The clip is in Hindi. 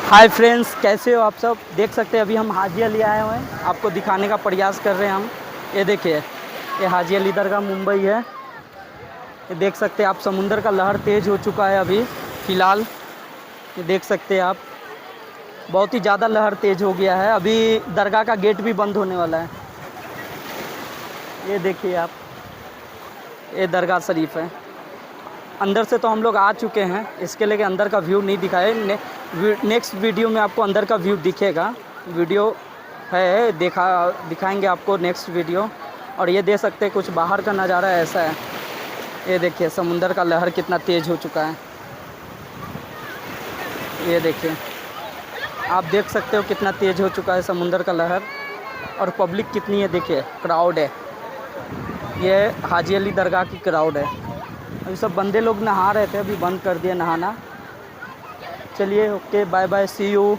हाय फ्रेंड्स, कैसे हो आप सब। देख सकते हैं अभी हम हाजी अली आए हुए हैं, आपको दिखाने का प्रयास कर रहे हैं हम। ये देखिए, ये हाजी अली दरगाह मुंबई है। ये देख सकते हैं आप, समुंदर का लहर तेज़ हो चुका है अभी फ़िलहाल। ये देख सकते हैं आप, बहुत ही ज़्यादा लहर तेज़ हो गया है। अभी दरगाह का गेट भी बंद होने वाला है। ये देखिए आप, ये दरगाह शरीफ है। अंदर से तो हम लोग आ चुके हैं, इसके लिए अंदर का व्यू नहीं दिखाए। नेक्स्ट वीडियो में आपको अंदर का व्यू दिखेगा। वीडियो है, दिखाएंगे आपको नेक्स्ट वीडियो। और ये देख सकते हैं कुछ बाहर का नज़ारा ऐसा है। ये देखिए समुंदर का लहर कितना तेज़ हो चुका है। ये देखिए, आप देख सकते हो कितना तेज़ हो चुका है समुंदर का लहर। और पब्लिक कितनी है, देखिए क्राउड है। ये हाजी अली दरगाह की क्राउड है। अभी सब बंदे लोग नहा रहे थे, अभी बंद कर दिया नहाना। चलिए, okay, bye bye, see you.